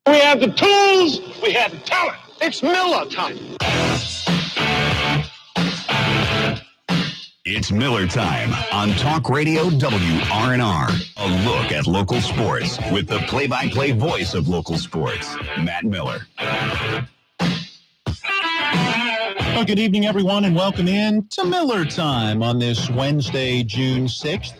We have the tools. We have the talent. It's Miller time. It's Miller time on Talk Radio WRNR. A look at local sports with the play-by-play voice of local sports, Matt Miller. Well, good evening, everyone, and welcome in to Miller Time on this Wednesday, June 6th.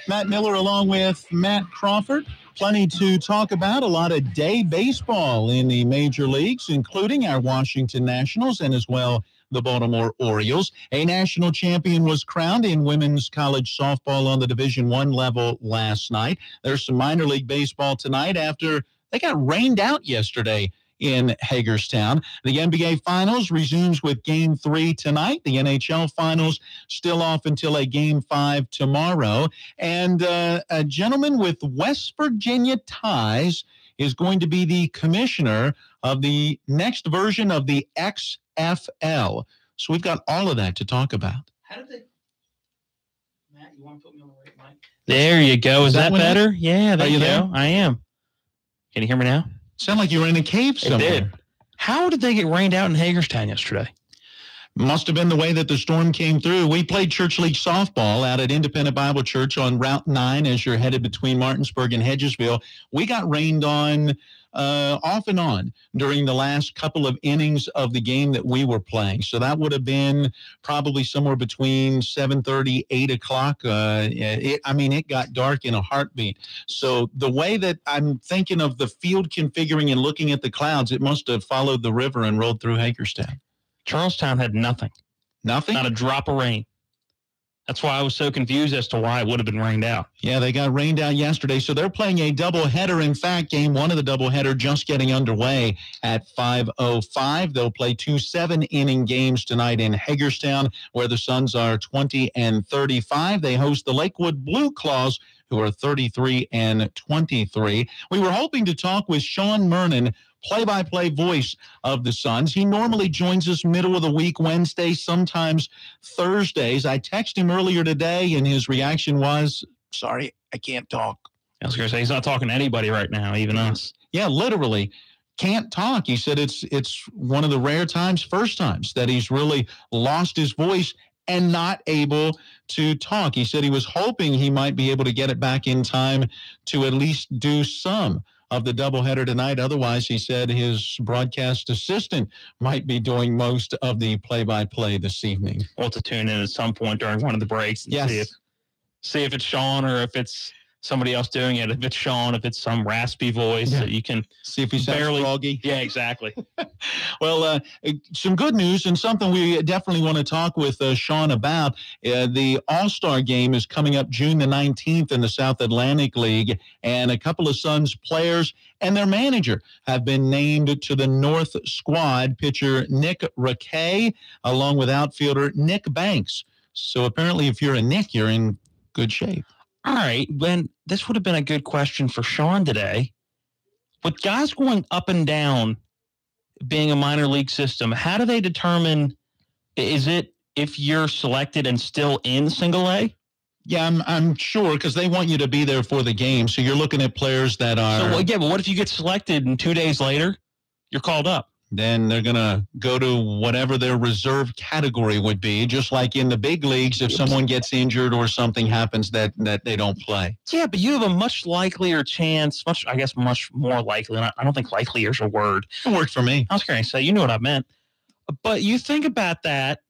Matt Miller along with Matt Crawford. Plenty to talk about. A lot of day baseball in the major leagues, including our Washington Nationals and as well the Baltimore Orioles. A national champion was crowned in women's college softball on the Division I level last night. There's some minor league baseball tonight after they got rained out yesterday in Hagerstown. The NBA Finals resumes with Game 3 tonight. The NHL Finals still off until a Game 5 tomorrow. And a gentleman with West Virginia ties is going to be the commissioner of the next version of the XFL. So we've got all of that to talk about. How did they... Matt, you want to put me on the right mic? There you go. Is that better? Yeah, there you go. I am. Can you hear me now? Sound like you were in a cave somewhere. It did. How did they get rained out in Hagerstown yesterday? Must have been the way that the storm came through. We played church league softball out at Independent Bible Church on Route 9 as you're headed between Martinsburg and Hedgesville. We got rained on off and on during the last couple of innings of the game that we were playing. So that would have been probably somewhere between 7:30, 8 o'clock. It got dark in a heartbeat. So the way that I'm thinking of the field configuring and looking at the clouds, it must have followed the river and rolled through Hagerstown. Charlestown had nothing. Nothing? Not a drop of rain. That's why I was so confused as to why it would have been rained out. Yeah, they got rained out yesterday, so they're playing a doubleheader. In fact, game one of the doubleheader just getting underway at 5:05. They'll play two 7-inning games tonight in Hagerstown, where the Suns are 20-35. They host the Lakewood Blue Claws, who are 33-23. We were hoping to talk with Sean Murnan, play-by-play voice of the Suns. He normally joins us middle of the week, Wednesday, sometimes Thursdays. I texted him earlier today, and his reaction was, sorry, I can't talk. I was going to say, he's not talking to anybody right now, even us. Yeah, literally can't talk. He said it's one of the rare times, first times, that he's really lost his voice and not able to talk. He said he was hoping he might be able to get it back in time to at least do some of the doubleheader tonight. Otherwise, he said his broadcast assistant might be doing most of the play-by-play this evening. We'll have to tune in at some point during one of the breaks and see if it's Sean or if it's somebody else doing it. If it's Sean, if it's some raspy voice that you can see if he's barely froggy. Yeah, exactly. Well, some good news and something we definitely want to talk with Sean about. The All-Star game is coming up June the 19th in the South Atlantic League, and a couple of Suns players and their manager have been named to the North squad. Pitcher Nick Raquet, along with outfielder Nick Banks. So apparently, if you're a Nick, you're in good shape. All right, Ben, this would have been a good question for Sean today. With guys going up and down, being a minor league system, how do they determine, is it if you're selected and still in single A? Yeah, I'm sure, because they want you to be there for the game. So you're looking at players that are... but what if you get selected and 2 days later, you're called up? Then they're going to go to whatever their reserve category would be, just like in the big leagues if someone gets injured or something happens that they don't play. Yeah, but you have a much likelier chance, much more likely. And I don't think likelier is a word. It worked for me. I was going to say, you know what I meant. But you think about that,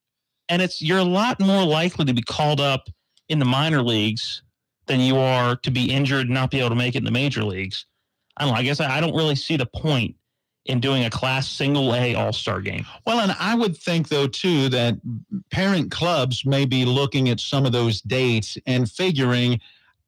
and you're a lot more likely to be called up in the minor leagues than you are to be injured and not be able to make it in the major leagues. I don't know. I guess I don't really see the point in doing a class single A All-Star game. Well, and I would think, though, too, that parent clubs may be looking at some of those dates and figuring,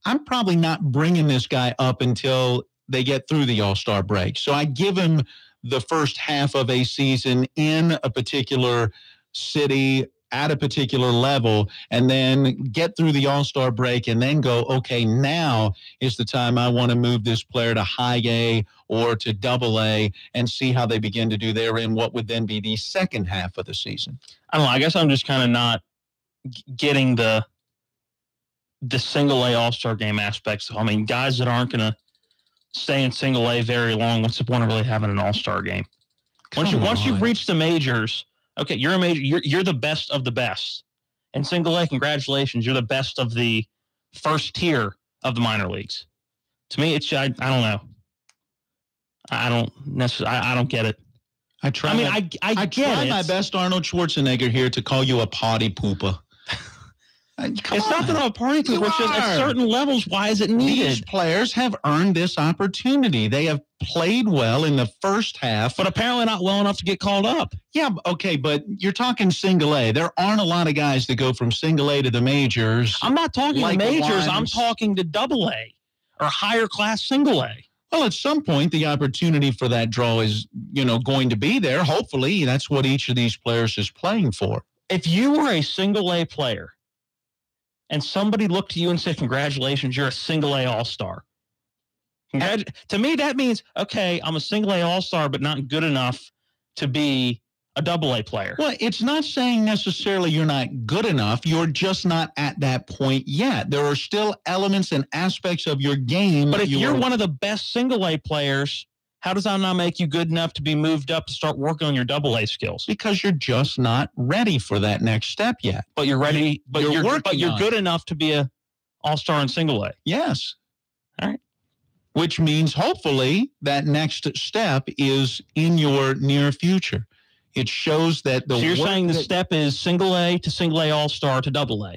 I'm probably not bringing this guy up until they get through the All-Star break. So I give him the first half of a season in a particular city at a particular level, and then get through the All-Star break and then go, okay, now is the time I want to move this player to high A or to double A and see how they begin to do there in what would then be the second half of the season. I don't know. I guess I'm just kind of not getting the single A All-Star game aspects. I mean, guys that aren't going to stay in single A very long. What's the point of really having an all-star game? Once you've reached the majors, okay, you're a major. You're the best of the best. And single A, congratulations, you're the best of the first tier of the minor leagues. To me, it's I don't know. I don't get it. I try my best, Arnold Schwarzenegger, here to call you a potty pooper. It's not that I'm a party pooper. It's just at certain levels, why is it needed? These players have earned this opportunity. They have played well in the first half. But apparently not well enough to get called up. Yeah, okay, but you're talking single A. There aren't a lot of guys that go from single A to the majors. I'm not talking like the majors. I'm talking to double A or higher class single A. Well, at some point, the opportunity for that draw is, going to be there. Hopefully, that's what each of these players is playing for. If you were a single A player and somebody looked to you and said, congratulations, you're a single A all-star. To me, that means, okay, I'm a single A all-star, but not good enough to be a double A player. Well, it's not saying necessarily you're not good enough. You're just not at that point yet. There are still elements and aspects of your game. But if you're one of the best single A players, how does that not make you good enough to be moved up to start working on your double A skills? Because you're just not ready for that next step yet. But you're ready. But you're good enough to be a all-star in single A. Yes. All right. Which means hopefully that next step is in your near future. It shows that So you're saying the step is single A to single A all-star to double A.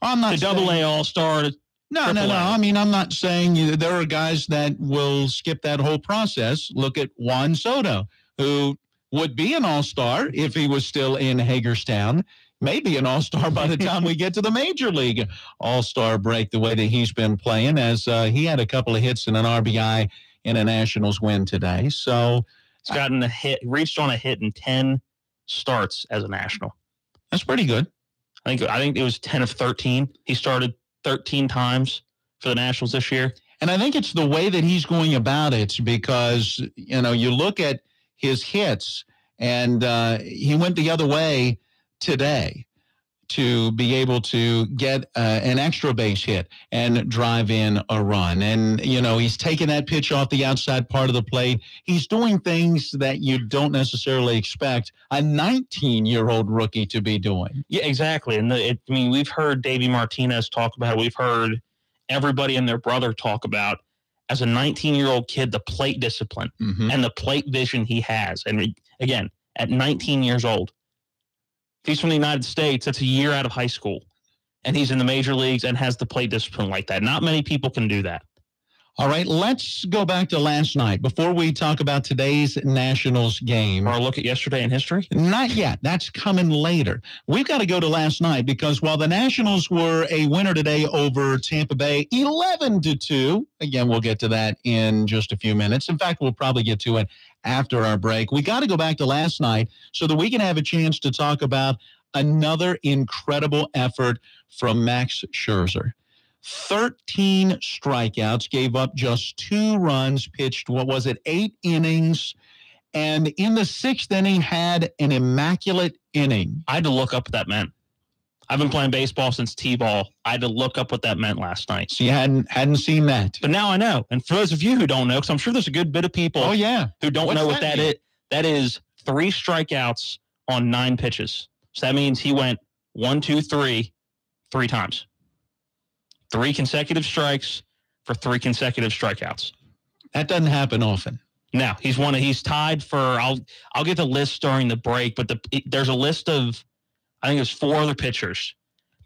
I'm not to double A all-star to No. I mean, I'm not saying there are guys that will skip that whole process. Look at Juan Soto, who would be an all-star if he was still in Hagerstown. Maybe an all-star by the time we get to the major league all-star break, the way that he's been playing, as he had a couple of hits and an RBI in a Nationals win today. So he's gotten a hit, reached on a hit in 10 starts as a National. That's pretty good. I think it was 10 of 13. He started 13 times for the Nationals this year. And I think it's the way that he's going about it because, you look at his hits and he went the other way today to be able to get an extra base hit and drive in a run. And, he's taking that pitch off the outside part of the plate. He's doing things that you don't necessarily expect a 19-year-old rookie to be doing. Yeah, exactly. And we've heard Davey Martinez talk about it. We've heard everybody and their brother talk about, as a 19-year-old kid, the plate discipline and the plate vision he has. And again, at 19 years old, if he's from the United States, that's a year out of high school. And he's in the major leagues and has the plate discipline like that. Not many people can do that. All right, let's go back to last night before we talk about today's Nationals game. Or look at yesterday in history? Not yet. That's coming later. We've got to go to last night because while the Nationals were a winner today over Tampa Bay, 11-2. Again, we'll get to that in just a few minutes. In fact, we'll probably get to it after our break. We got to go back to last night so that we can have a chance to talk about another incredible effort from Max Scherzer. 13 strikeouts, gave up just 2 runs, pitched, 8 innings, and in the 6th inning had an immaculate inning. I had to look up what that meant. I've been playing baseball since T-ball. I had to look up what that meant last night. So you hadn't seen that. But now I know. And for those of you who don't know, because I'm sure there's a good bit of people who don't know what that is. That is 3 strikeouts on 9 pitches. So that means he went 1, 2, 3 times. 3 consecutive strikes for 3 consecutive strikeouts. That doesn't happen often. No, he's tied for, I'll get the list during the break, but there's a list of, I think there's 4 other pitchers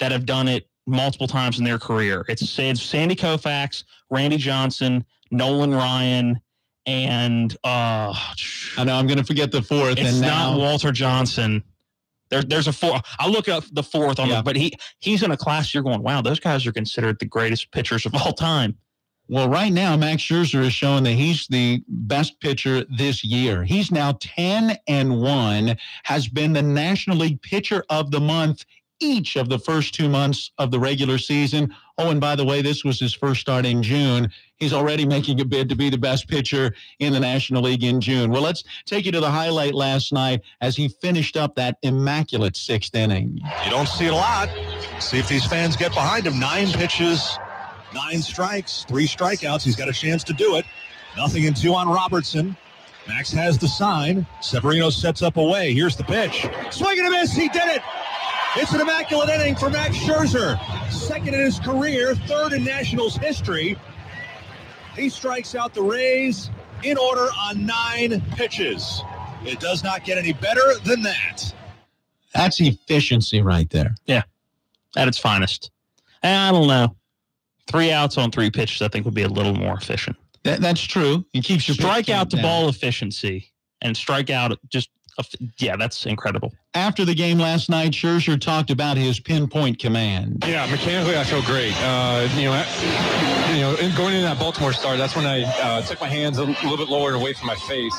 that have done it multiple times in their career. It's Sandy Koufax, Randy Johnson, Nolan Ryan, and I know I'm going to forget the 4th. It's not Walter Johnson. There's a 4. I'll look up the 4th on but he's in a class you're going, wow, those guys are considered the greatest pitchers of all time. Well, right now, Max Scherzer is showing that he's the best pitcher this year. He's now 10-1, has been the National League Pitcher of the Month each of the first 2 months of the regular season. Oh, and by the way, this was his first start in June. He's already making a bid to be the best pitcher in the National League in June. Well, let's take you to the highlight last night as he finished up that immaculate 6th inning. You don't see it a lot. See if these fans get behind him. 9 pitches, 9 strikes, 3 strikeouts. He's got a chance to do it. 0-2 on Robertson. Max has the sign. Severino sets up away. Here's the pitch. Swing and a miss. He did it. It's an immaculate inning for Max Scherzer. Second in his career, third in Nationals history. He strikes out the Rays in order on 9 pitches. It does not get any better than that. That's efficiency right there. Yeah, at its finest. And I don't know. 3 outs on 3 pitches, I think, would be a little more efficient. That's true. It keeps your strike out to ball efficiency and strike out just, yeah, that's incredible. After the game last night, Scherzer talked about his pinpoint command. Yeah, mechanically I feel great. Going into that Baltimore start, that's when I took my hands a little bit lower and away from my face,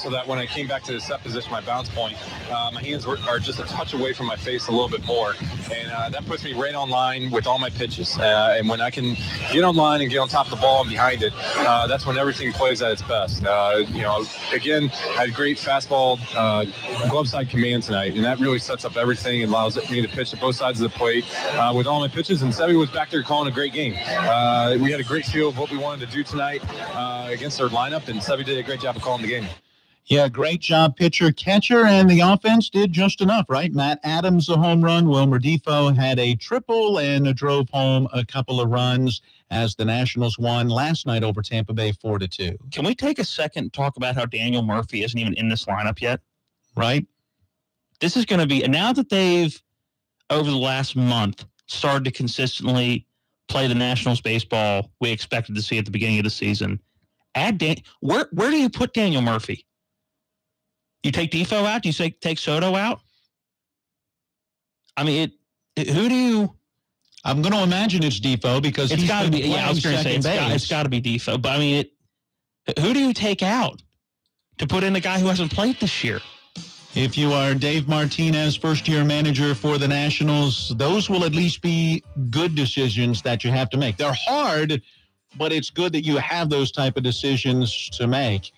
so that when I came back to the set position, my bounce point, my hands are just a touch away from my face a little bit more, and that puts me right on line with all my pitches. And when I can get on line and get on top of the ball and behind it, that's when everything plays at its best. Again, I had great fastball, glove side command tonight. And that really sets up everything and allows me to pitch at both sides of the plate with all my pitches. And Sevy was back there calling a great game. We had a great feel of what we wanted to do tonight against their lineup, and Sevy did a great job of calling the game. Yeah, great job, pitcher, catcher, and the offense did just enough, right? Matt Adams, a home run. Wilmer Defoe had a triple and drove home a couple of runs as the Nationals won last night over Tampa Bay 4-2. Can we take a second and talk about how Daniel Murphy isn't even in this lineup yet? Right? This is going to be, and now that they've, over the last month, started to consistently play the Nationals baseball we expected to see at the beginning of the season, where do you put Daniel Murphy? You take Defoe out? Do you take Soto out? I mean, who do you... I'm going to imagine it's Defoe because it's got to be. Yeah, I was going to say it's got to be Defoe. But I mean, who do you take out to put in a guy who hasn't played this year? If you are Dave Martinez, first-year manager for the Nationals, those will at least be good decisions that you have to make. They're hard, but it's good that you have those type of decisions to make.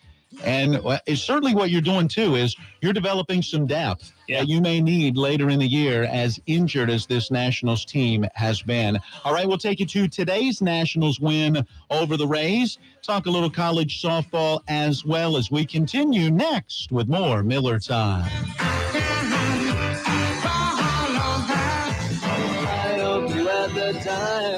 And it's certainly what you're doing, too, is you're developing some depth that you may need later in the year, as injured as this Nationals team has been. All right, we'll take you to today's Nationals win over the Rays. Talk a little college softball as well as we continue next with more Miller Time.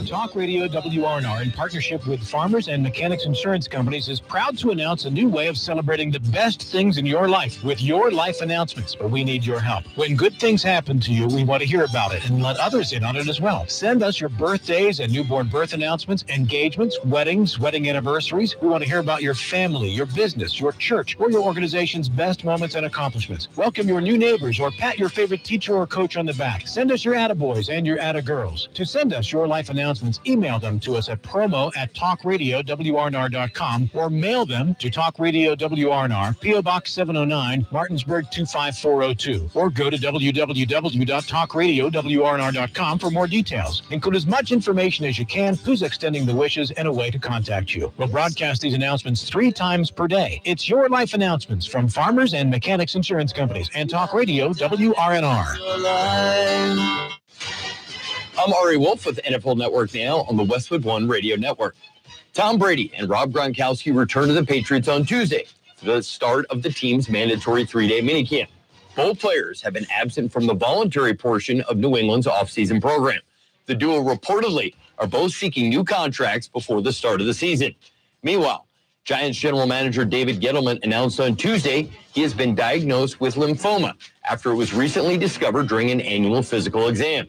Talk Radio WRNR, in partnership with Farmers and Mechanics Insurance Companies, is proud to announce a new way of celebrating the best things in your life with your life announcements. But we need your help. When good things happen to you, we want to hear about it and let others in on it as well. Send us your birthdays and newborn birth announcements, engagements, weddings, wedding anniversaries. We want to hear about your family, your business, your church, or your organization's best moments and accomplishments. Welcome your new neighbors or pat your favorite teacher or coach on the back. Send us your attaboys and your attagirls. To send us your life announcements, email them to us at promo@talkradiowrnr.com or mail them to Talk Radio WRNR, P.O. Box 709, Martinsburg 25402, or go to www.talkradiowrnr.com for more details. Include as much information as you can, who's extending the wishes, and a way to contact you. We'll broadcast these announcements 3 times per day. It's your life announcements from Farmers and Mechanics Insurance Companies and Talk Radio WRNR. I'm Ari Wolf with NFL Network Now on the Westwood One Radio Network. Tom Brady and Rob Gronkowski return to the Patriots on Tuesday for the start of the team's mandatory 3-day minicamp. Both players have been absent from the voluntary portion of New England's offseason program. The duo reportedly are both seeking new contracts before the start of the season. Meanwhile, Giants general manager David Gettleman announced on Tuesday he has been diagnosed with lymphoma after it was recently discovered during an annual physical exam.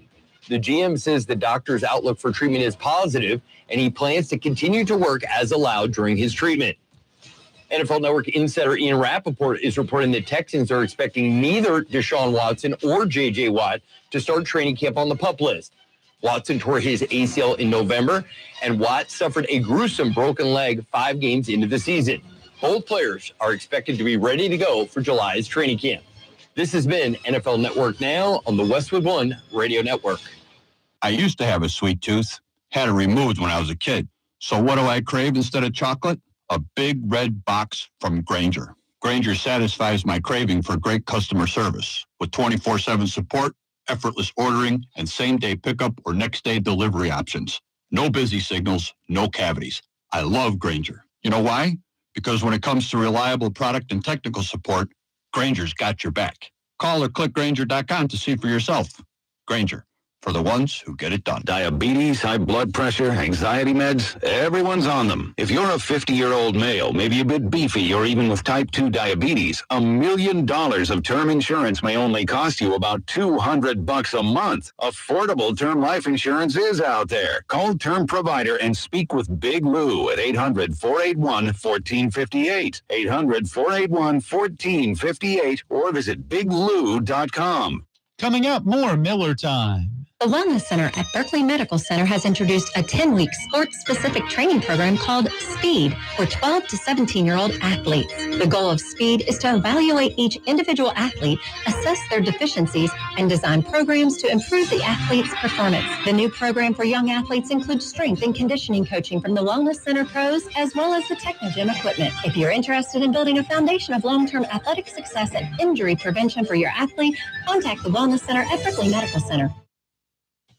The GM says the doctor's outlook for treatment is positive, and he plans to continue to work as allowed during his treatment. NFL Network insider Ian Rappaport is reporting the Texans are expecting neither Deshaun Watson or J.J. Watt to start training camp on the PUP list. Watson tore his ACL in November, and Watt suffered a gruesome broken leg 5 games into the season. Both players are expected to be ready to go for July's training camp. This has been NFL Network Now on the Westwood One Radio Network. I used to have a sweet tooth, had it removed when I was a kid. So what do I crave instead of chocolate? A big red box from Grainger. Grainger satisfies my craving for great customer service with 24/7 support, effortless ordering, and same-day pickup or next-day delivery options. No busy signals, no cavities. I love Grainger. You know why? Because when it comes to reliable product and technical support, Grainger's got your back. Call or click Grainger.com to see for yourself. Grainger, for the ones who get it done. Diabetes, high blood pressure, anxiety meds, everyone's on them. If you're a 50-year-old male, maybe a bit beefy, or even with type 2 diabetes, $1 million of term insurance may only cost you about $200 a month. Affordable term life insurance is out there. Call Term Provider and speak with Big Lou at 800-481-1458. 800-481-1458 or visit biglou.com. Coming up, more Miller Time. The Wellness Center at Berkeley Medical Center has introduced a 10-week sports-specific training program called SPEED for 12 to 17-year-old athletes. The goal of SPEED is to evaluate each individual athlete, assess their deficiencies, and design programs to improve the athlete's performance. The new program for young athletes includes strength and conditioning coaching from the Wellness Center pros, as well as the Technogym equipment. If you're interested in building a foundation of long-term athletic success and injury prevention for your athlete, contact the Wellness Center at Berkeley Medical Center.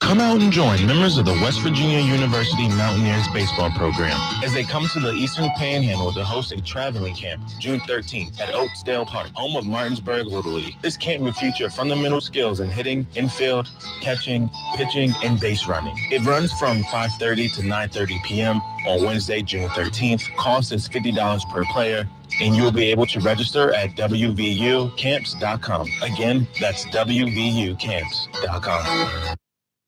Come out and join members of the West Virginia University Mountaineers baseball program as they come to the Eastern Panhandle to host a traveling camp June 13th at Oakesdale Park, home of Martinsburg Little League. This camp will feature fundamental skills in hitting, infield, catching, pitching, and base running. It runs from 5:30 to 9:30 p.m. on Wednesday, June 13th. Cost is $50 per player, and you will be able to register at wvucamps.com. Again, that's wvucamps.com.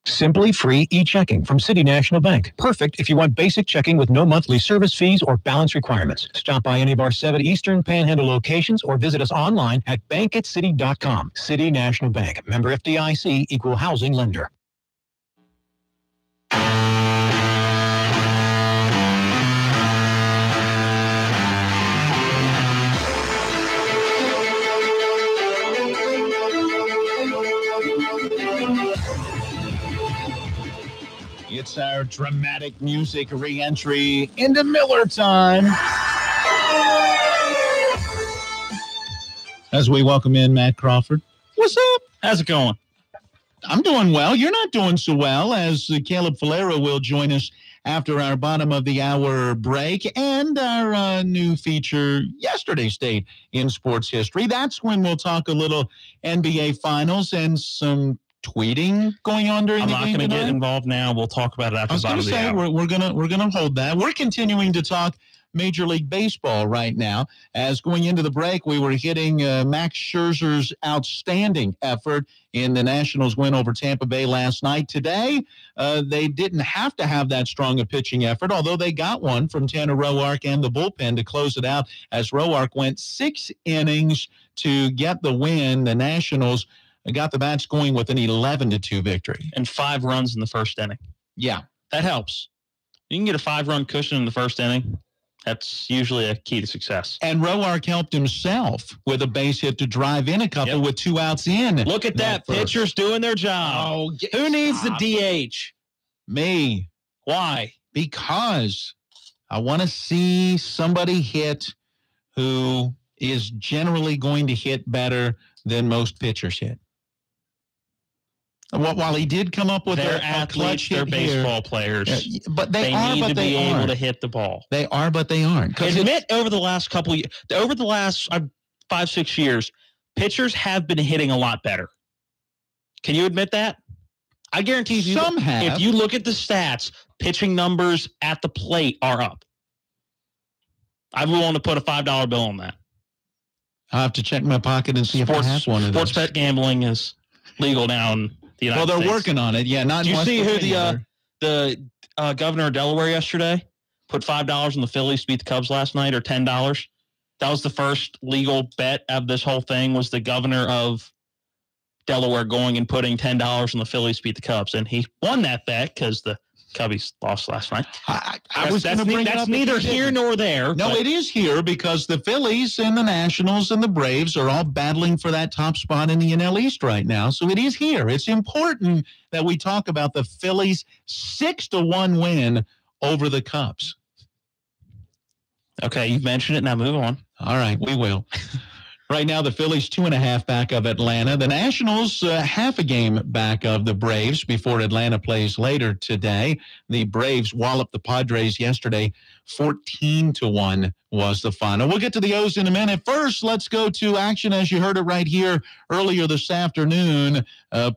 Simply Free e-checking from City National Bank. Perfect if you want basic checking with no monthly service fees or balance requirements. Stop by any of our 7 Eastern Panhandle locations or visit us online at bankatcity.com. City National Bank. Member FDIC, equal housing lender. It's our dramatic music re-entry into Miller Time. As we welcome in Matt Crawford. What's up? How's it going? I'm doing well. You're not doing so well, as Caleb Falero will join us after our bottom of the hour break and our new feature, Yesterday State in Sports History. That's when we'll talk a little NBA Finals and some tweeting going on during the game. I'm not going to get involved now. We'll talk about it after the bottom of the hour. We're gonna hold that. We're continuing to talk Major League Baseball right now. As going into the break, we were hitting Max Scherzer's outstanding effort in the Nationals' win over Tampa Bay last night. Today, they didn't have to have that strong a pitching effort, although they got one from Tanner Roark and the bullpen to close it out, as Roark went 6 innings to get the win. The Nationals got the bats going with an 11-2 victory. And 5 runs in the first inning. Yeah. That helps. You can get a 5-run cushion in the first inning. That's usually a key to success. And Roark helped himself with a base hit to drive in a couple with 2 outs in. Look at that. Pitchers doing their job. Oh, who needs the DH? Me. Why? Because I want to see somebody hit who is generally going to hit better than most pitchers hit. While he did come up with their athletes, they're baseball players, but they need to be able to hit the ball. They are, but they aren't. Admit over the last 5-6 years, pitchers have been hitting a lot better. Can you admit that? I guarantee you. Some have. If you look at the stats, pitching numbers at the plate are up. I'm willing to put a $5 bill on that. I'll have to check my pocket and see if I have one of those. Sports bet gambling is legal now in the United States. States. Working on it. Yeah, not. Do you see who the governor of Delaware yesterday put $5 on the Phillies to beat the Cubs last night, or $10? That was the first legal bet of this whole thing. Was the governor of Delaware going and putting $10 on the Phillies to beat the Cubs, and he won that bet because the Cubbies lost last night. That's neither here nor there. No, it is here because the Phillies and the Nationals and the Braves are all battling for that top spot in the NL East right now. So it is here. It's important that we talk about the Phillies' 6-1 win over the Cubs. Okay, you've mentioned it. Now move on. All right, we will. Right now, the Phillies 2.5 back of Atlanta. The Nationals half a game back of the Braves before Atlanta plays later today. The Braves walloped the Padres yesterday 14-1 was the final. We'll get to the O's in a minute. First, let's go to action as you heard it right here earlier this afternoon.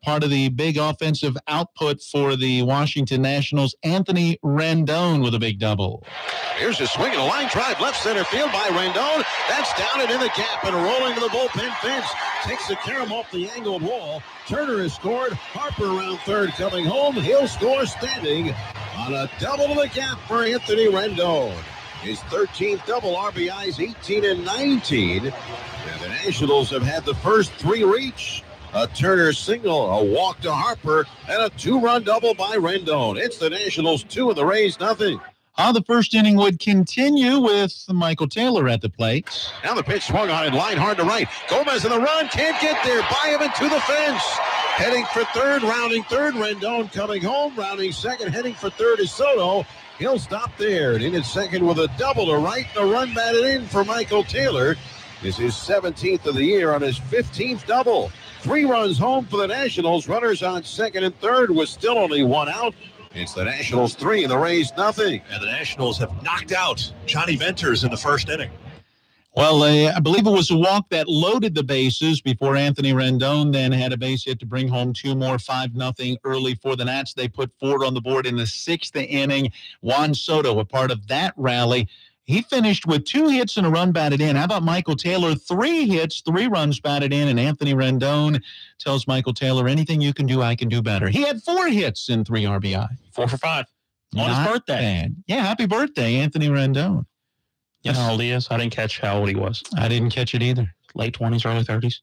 Part of the big offensive output for the Washington Nationals, Anthony Rendon with a big double. Here's a swing and a line drive left center field by Rendon. That's down and in the gap and rolling to the bullpen fence. Takes the carom off the angled wall. Turner has scored. Harper around third coming home. He'll score standing on a double to the gap for Anthony Rendon. His 13th double, RBIs 18 and 19. And the Nationals have had the first three reach. A Turner single, a walk to Harper, and a two-run double by Rendon. It's the Nationals 2 and the Rays nothing. The first inning would continue with Michael Taylor at the plate. Now the pitch swung on and line hard to right. Gomez in the run, can't get there. By him into the fence. Heading for third, rounding third. Rendon coming home, rounding second. Heading for third is Soto. He'll stop there. And in at second with a double to right. The run batted in for Michael Taylor. This is 17th of the year on his 15th double. 3 runs home for the Nationals. Runners on second and third with still only 1 out. It's the Nationals 3 and the Rays nothing. And the Nationals have knocked out Johnny Venters in the first inning. Well, I believe it was a walk that loaded the bases before Anthony Rendon then had a base hit to bring home 2 more, 5-0 early for the Nats. They put 4 on the board in the 6th inning. Juan Soto, a part of that rally. He finished with 2 hits and a run batted in. How about Michael Taylor? 3 hits, 3 runs batted in, and Anthony Rendon tells Michael Taylor, anything you can do, I can do better. He had 4 hits and 3 RBI. 4 for 5 on his birthday. Bad. Yeah, happy birthday, Anthony Rendon. You know how old he is? I didn't catch how old he was. I didn't catch it either. Late 20s, early 30s.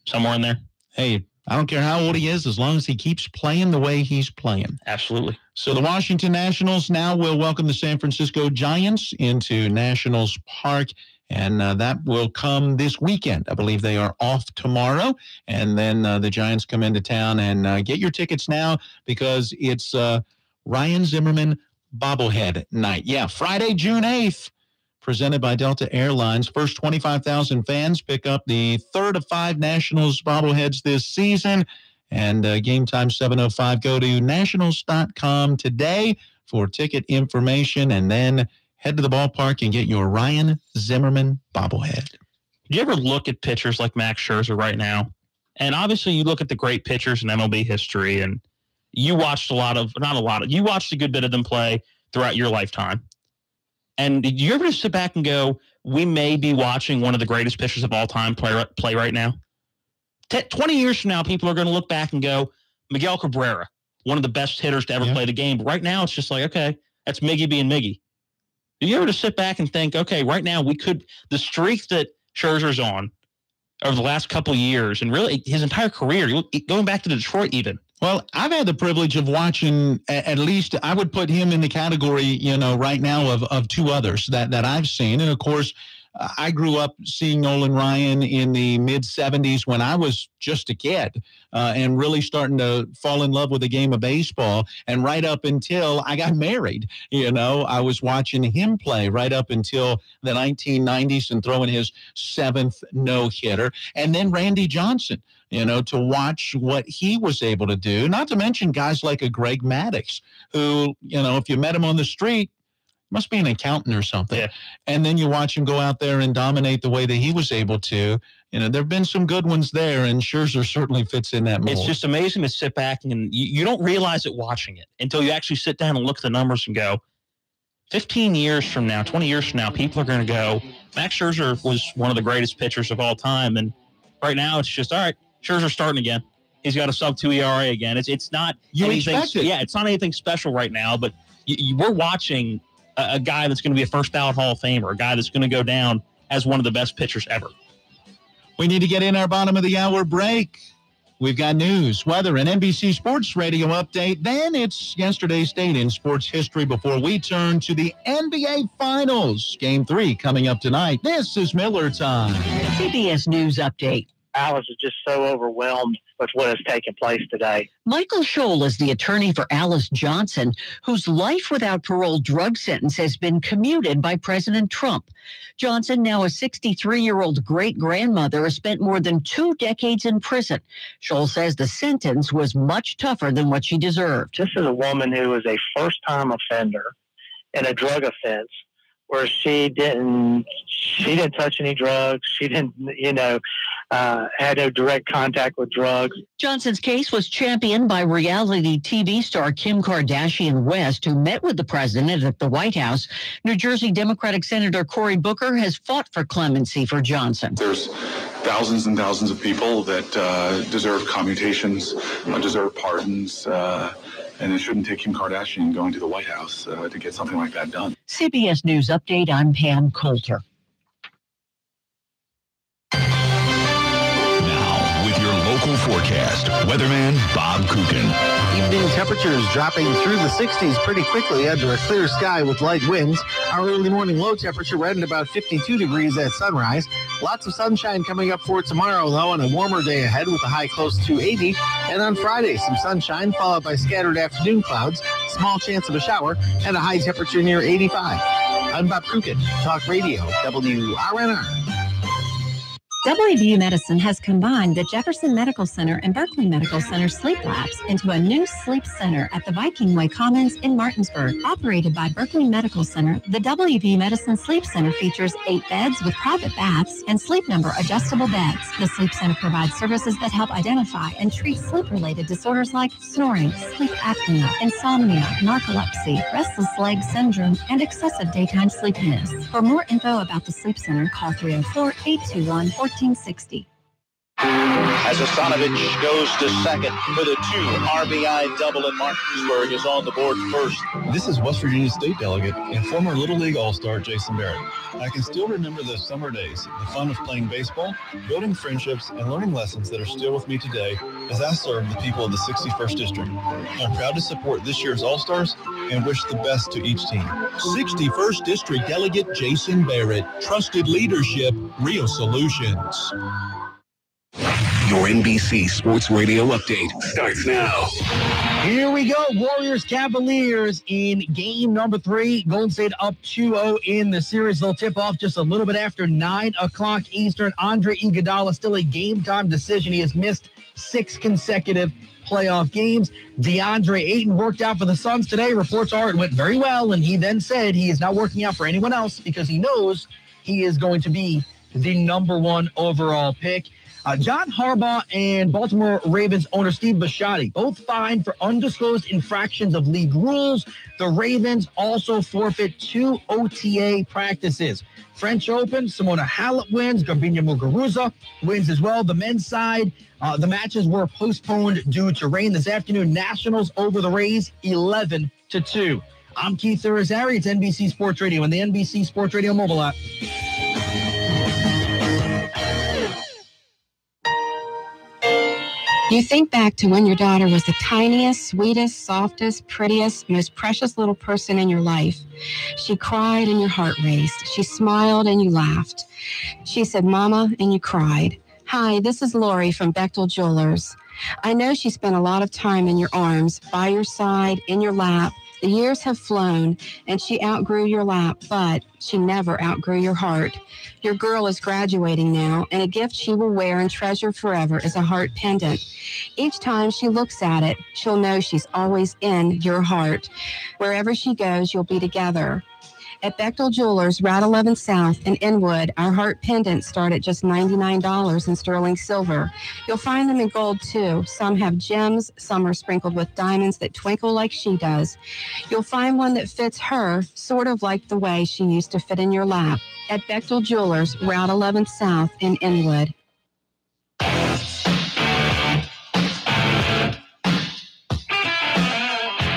Somewhere in there. Hey, I don't care how old he is as long as he keeps playing the way he's playing. Absolutely. So the Washington Nationals now will welcome the San Francisco Giants into Nationals Park, and that will come this weekend. I believe they are off tomorrow, and then the Giants come into town. And get your tickets now because it's Ryan Zimmerman bobblehead night. Yeah, Friday, June 8th. Presented by Delta Airlines. First 25,000 fans pick up the 3rd of 5 Nationals bobbleheads this season. And game time 7:05. Go to nationals.com today for ticket information and then head to the ballpark and get your Ryan Zimmerman bobblehead. Do you ever look at pitchers like Max Scherzer right now? And obviously you look at the great pitchers in MLB history and you watched you watched a good bit of them play throughout your lifetime. And did you ever just sit back and go, we may be watching one of the greatest pitchers of all time play right now? 20 years from now, people are going to look back and go, Miguel Cabrera, one of the best hitters to ever play the game. But right now, it's just like, okay, that's Miggy being Miggy. Do you ever just sit back and think, okay, right now the streak that Scherzer's on over the last couple of years and really his entire career, going back to Detroit even. Well, I've had the privilege of watching at least, I would put him in the category, right now of 2 others that I've seen. And of course, I grew up seeing Nolan Ryan in the mid-'70s when I was just a kid and really starting to fall in love with the game of baseball. And right up until I got married, I was watching him play right up until the 1990s and throwing his 7th no-hitter. And then Randy Johnson. To watch what he was able to do, not to mention guys like a Greg Maddux, who, if you met him on the street, must be an accountant or something. Yeah. And then you watch him go out there and dominate the way that he was able to. There have been some good ones there, and Scherzer certainly fits in that mold. It's just amazing to sit back and you don't realize it watching it until you actually sit down and look at the numbers and go, 15 years from now, 20 years from now, people are going to go, Max Scherzer was one of the greatest pitchers of all time. And right now it's just, all right, Scherzer's starting again. He's got a sub-2 ERA again. It's not anything. Yeah, it's not anything special right now. But we're watching a guy that's going to be a first ballot Hall of Famer, a guy that's going to go down as one of the best pitchers ever. We need to get in our bottom of the hour break. We've got news, weather, and NBC Sports Radio update. Then it's yesterday's date in sports history before we turn to the NBA Finals. Game 3 coming up tonight. This is Miller Time. CBS News Update. Alice is just so overwhelmed with what has taken place today. Michael Scholl is the attorney for Alice Johnson, whose life without parole drug sentence has been commuted by President Trump. Johnson, now a 63-year-old great-grandmother, has spent more than 2 decades in prison. Scholl says the sentence was much tougher than what she deserved. This is a woman who is a first-time offender in a drug offense where she didn't touch any drugs. She didn't, had no direct contact with drugs. Johnson's case was championed by reality TV star Kim Kardashian West, who met with the president at the White House. New Jersey Democratic Senator Cory Booker has fought for clemency for Johnson. There's thousands and thousands of people that deserve commutations, deserve pardons, and it shouldn't take Kim Kardashian going to the White House to get something like that done. CBS News Update, I'm Pam Coulter. Local forecast. Weatherman Bob Kukin. Evening temperatures dropping through the 60s pretty quickly under a clear sky with light winds. Our early morning low temperature right at about 52 degrees at sunrise. Lots of sunshine coming up for tomorrow, though, and a warmer day ahead with a high close to 80. And on Friday, some sunshine followed by scattered afternoon clouds, small chance of a shower, and a high temperature near 85. I'm Bob Kukin, Talk Radio, WRNR. WVU Medicine has combined the Jefferson Medical Center and Berkeley Medical Center sleep labs into a new sleep center at the Viking Way Commons in Martinsburg. Operated by Berkeley Medical Center, the WVU Medicine Sleep Center features 8 beds with private baths and Sleep Number adjustable beds. The Sleep Center provides services that help identify and treat sleep-related disorders like snoring, sleep apnea, insomnia, narcolepsy, restless leg syndrome, and excessive daytime sleepiness. For more info about the Sleep Center, call 304-821-1460. As Asanovich goes to second for the 2 RBI double, and Martinsburg is on the board first. This is West Virginia State delegate and former Little League All-Star Jason Barrett. I can still remember those summer days, the fun of playing baseball, building friendships, and learning lessons that are still with me today as I serve the people of the 61st District. I'm proud to support this year's All-Stars and wish the best to each team. 61st District Delegate Jason Barrett. Trusted leadership, real solutions. Your NBC Sports Radio update starts now. Here we go. Warriors Cavaliers in game number 3. Golden State up 2-0 in the series. They'll tip off just a little bit after 9 o'clock Eastern. Andre Iguodala still a game-time decision. He has missed 6 consecutive playoff games. DeAndre Ayton worked out for the Suns today. Reports are it went very well, and he then said he is not working out for anyone else because he knows he is going to be the number 1 overall pick. John Harbaugh and Baltimore Ravens owner Steve Bisciotti both fined for undisclosed infractions of league rules. The Ravens also forfeit 2 OTA practices. French Open, Simona Halep wins. Garbina Muguruza wins as well. The men's side, the matches were postponed due to rain this afternoon. Nationals over the Rays, 11-2. I'm Keith Irizarry. It's NBC Sports Radio and the NBC Sports Radio mobile app. You think back to when your daughter was the tiniest, sweetest, softest, prettiest, most precious little person in your life. She cried and your heart raced. She smiled and you laughed. She said, "Mama," and you cried. Hi, this is Lori from Bechtel Jewelers. I know she spent a lot of time in your arms, by your side, in your lap. The years have flown, and she outgrew your lap, but she never outgrew your heart. Your girl is graduating now, and a gift she will wear and treasure forever is a heart pendant. Each time she looks at it, she'll know she's always in your heart. Wherever she goes, you'll be together. At Bechtel Jewelers, Route 11 South in Inwood, our heart pendants start at just $99 in sterling silver. You'll find them in gold, too. Some have gems. Some are sprinkled with diamonds that twinkle like she does. You'll find one that fits her, sort of like the way she used to fit in your lap. At Bechtel Jewelers, Route 11 South in Inwood.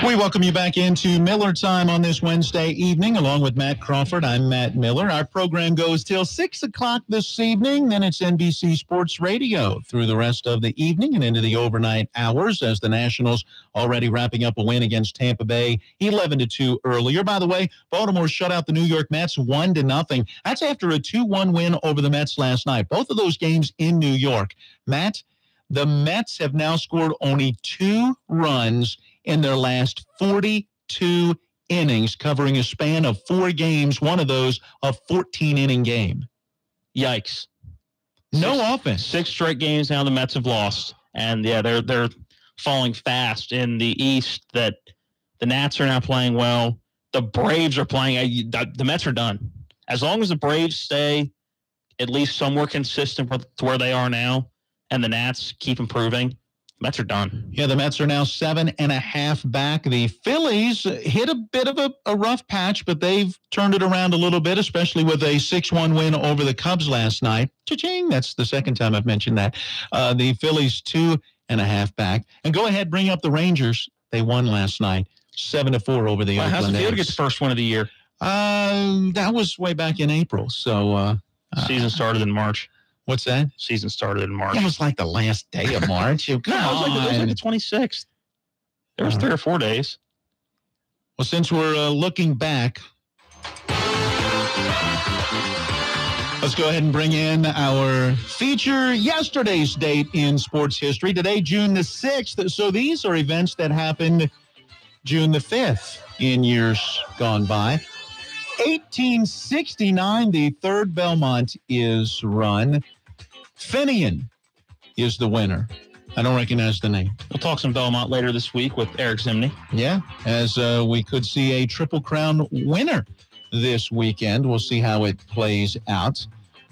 We welcome you back into Miller Time on this Wednesday evening, along with Matt Crawford. I'm Matt Miller. Our program goes till 6 o'clock this evening. Then it's NBC Sports Radio through the rest of the evening and into the overnight hours as the Nationals already wrapping up a win against Tampa Bay 11-2 earlier. By the way, Baltimore shut out the New York Mets 1-0. That's after a 2-1 win over the Mets last night. Both of those games in New York. Matt, the Mets have now scored only 2 runs in their last 42 innings, covering a span of 4 games, one of those a 14-inning game. Yikes. No offense. 6 straight games now the Mets have lost. And, yeah, they're falling fast in the East. That the Nats are not playing well. the Braves are playing. The Mets are done. As long as the Braves stay at least somewhere consistent with where they are now, and the Nats keep improving, Mets are done. Yeah, the Mets are now 7.5 back. The Phillies hit a bit of a rough patch, but they've turned it around a little bit, especially with a 6-1 win over the Cubs last night. Cha-ching! That's the second time I've mentioned that. The Phillies 2.5 back. And go ahead, bring up the Rangers. They won last night, 7-4 over the Oakland How's it feel to A's. get the first win of the year? That was way back in April. So season started in March. What's that? Season started in March. It was like the last day of March. Come on. It was like the 26th. There was 3 or 4 days. Well, since we're looking back, let's go ahead and bring in our feature, yesterday's date in sports history. Today, June the 6th. So these are events that happened June the 5th in years gone by. 1869, the third Belmont is run. Finian is the winner. I don't recognize the name. We'll talk some Belmont later this week with Eric Zimney. Yeah, as we could see a Triple Crown winner this weekend. We'll see how it plays out.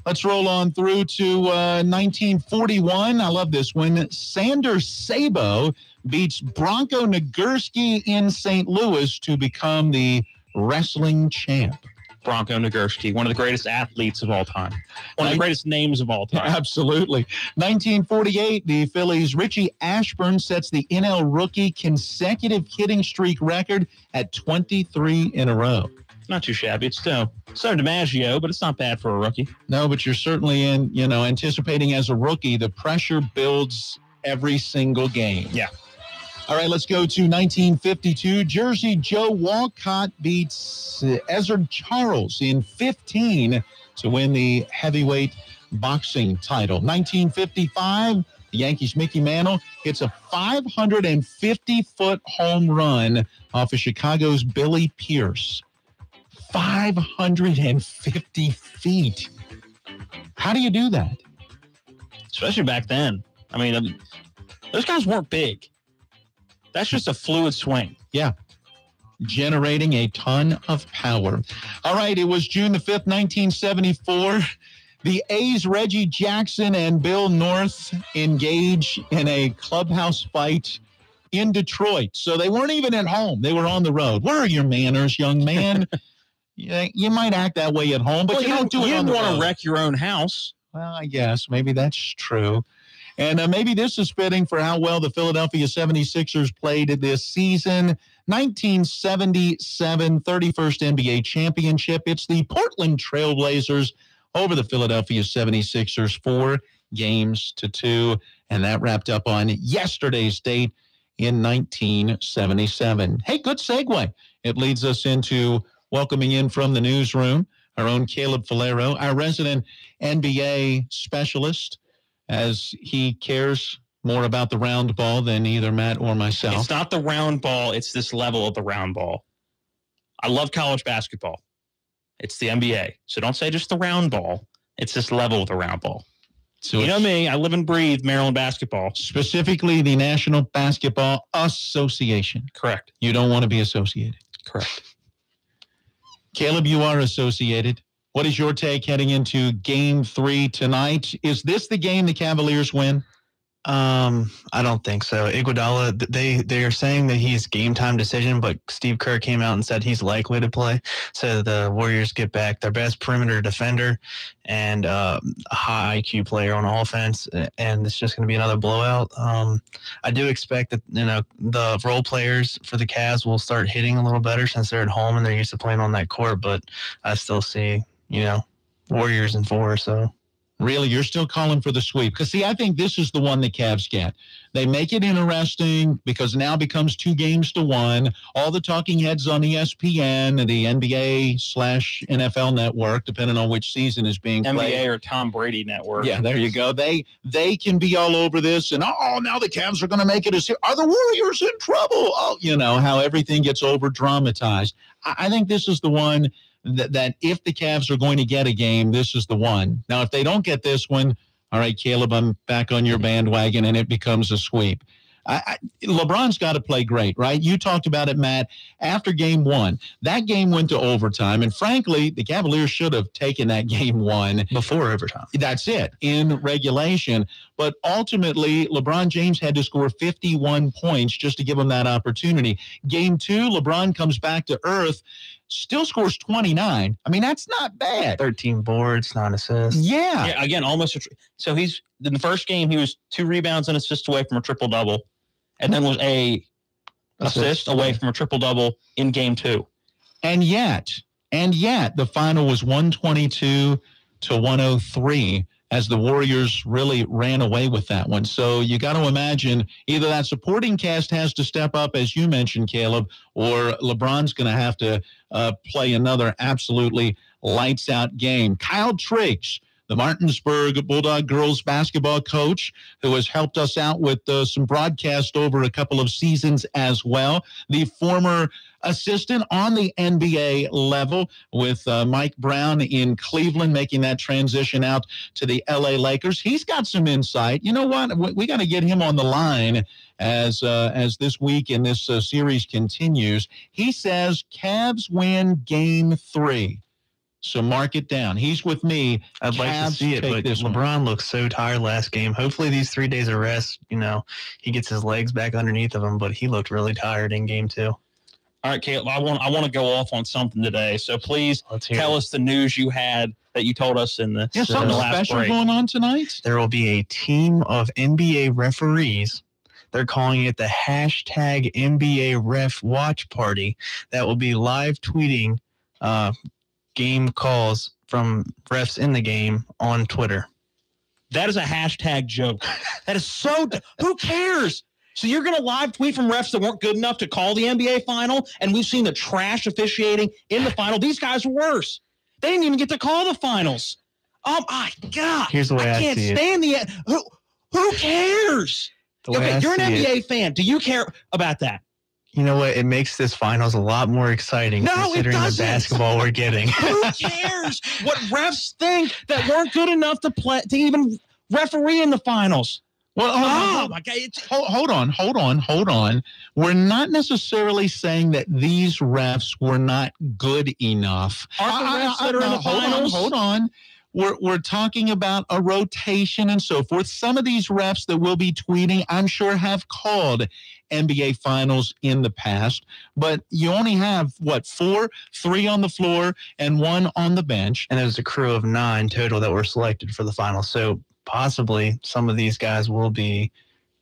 Let's roll on through to 1941. I love this one. Sander Sabo beats Bronco Nagurski in St. Louis to become the wrestling champ. Bronco Nagurski, one of the greatest athletes of all time. One of the greatest names of all time. Absolutely. 1948, the Phillies' Richie Ashburn sets the NL rookie consecutive hitting streak record at 23 in a row. Not too shabby. It's so DiMaggio, but it's not bad for a rookie. No, but you're certainly anticipating as a rookie, the pressure builds every single game. Yeah. All right, let's go to 1952. Jersey Joe Walcott beats Ezzard Charles in 15 to win the heavyweight boxing title. 1955, the Yankees' Mickey Mantle hits a 550-foot home run off of Chicago's Billy Pierce. 550 feet. How do you do that? Especially back then. I mean, those guys weren't big. That's just a fluid swing. Yeah. Generating a ton of power. All right, it was June the 5th, 1974. The A's' Reggie Jackson and Bill North engage in a clubhouse fight in Detroit. So they weren't even at home. They were on the road. Where are your manners, young man? You might act that way at home, but you don't do it on the road. You want to wreck your own house. Well, I guess. Maybe that's true. And maybe this is fitting for how well the Philadelphia 76ers played this season. 1977 31st NBA championship. It's the Portland Trailblazers over the Philadelphia 76ers 4-2. And that wrapped up on yesterday's date in 1977. Hey, good segue. It leads us into welcoming in from the newsroom our own Caleb Falero, our resident NBA specialist, as he cares more about the round ball than either Matt or myself. It's not the round ball. It's this level of the round ball. I love college basketball. It's the NBA. So don't say just the round ball. It's this level of the round ball. So you know me. I live and breathe Maryland basketball. Specifically the National Basketball Association. Correct. You don't want to be associated. Correct. Caleb, you are associated. What is your take heading into Game 3 tonight? Is this the game the Cavaliers win? I don't think so. Iguodala, they are saying that he's game time decision, but Steve Kerr came out and said he's likely to play. So the Warriors get back their best perimeter defender and a high IQ player on offense, and it's just going to be another blowout. I do expect that the role players for the Cavs will start hitting a little better since they're at home and they're used to playing on that court. But I still see Warriors in 4. So. Really, you're still calling for the sweep? Because, see, I think this is the one the Cavs get. They make it interesting because it now becomes 2-1. All the talking heads on ESPN, the NBA/NFL network, depending on which season is being played. NBA or Tom Brady network. Yeah, there you go. They can be all over this. And, now the Cavs are going to make it. Are the Warriors in trouble? How everything gets over-dramatized. I think this is the one that if the Cavs are going to get a game, this is the one. Now, if they don't get this one, all right, Caleb, I'm back on your bandwagon, and it becomes a sweep. LeBron's got to play great, right? You talked about it, Matt, after game one. That game went to overtime, and frankly, the Cavaliers should have taken that game one. Before overtime. That's it, in regulation. But ultimately, LeBron James had to score 51 points just to give him that opportunity. Game two, LeBron comes back to earth, still scores 29. I mean, that's not bad. 13 boards, 9 assists. Yeah. Again, almost. So he's in the first game, he was 2 rebounds and assists away from a triple-double, and then was a assist away from a triple-double in game 2. And yet, the final was 122 to 103 as the Warriors really ran away with that one. So you got to imagine either that supporting cast has to step up, as you mentioned, Caleb, or LeBron's going to have to play another absolutely lights-out game. Kyle Triggs, the Martinsburg Bulldog girls basketball coach, who has helped us out with some broadcast over a couple of seasons as well. The former assistant on the NBA level with Mike Brown in Cleveland, making that transition out to the LA Lakers. He's got some insight. You know what? We got to get him on the line as this week and this series continues. He says Cavs win game 3. So mark it down. He's with me. I'd like to see it, but LeBron looks so tired last game. Hopefully these 3 days of rest, he gets his legs back underneath of him, but he looked really tired in game 2. All right, Caleb, I want to go off on something today. So please tell us the news you had that you told us in the something last special break. going on tonight? There will be a team of NBA referees. They're calling it the hashtag NBA Ref Watch Party that will be live tweeting game calls from refs in the game on Twitter. That is a hashtag joke. That is so... Who cares? So you're going to live tweet from refs that weren't good enough to call the NBA final, and we've seen the trash officiating in the final. These guys are worse. They didn't even get to call the finals. Oh, my God. Here's the way I can't see it. stand the... Who cares? Okay, you're an NBA fan. Do you care about that? You know what? It makes this finals a lot more exciting considering the basketball we're getting. Who cares what refs think that weren't good enough to play to even referee in the finals? Well, my God! Hold on. We're not necessarily saying that these refs were not good enough. Aren't the refs that are in the finals? Hold on. We're talking about a rotation and so forth. Some of these refs that will be tweeting, I'm sure, have called NBA finals in the past, but you only have, 4? 3 on the floor and 1 on the bench. And there's a crew of 9 total that were selected for the finals. So possibly some of these guys will be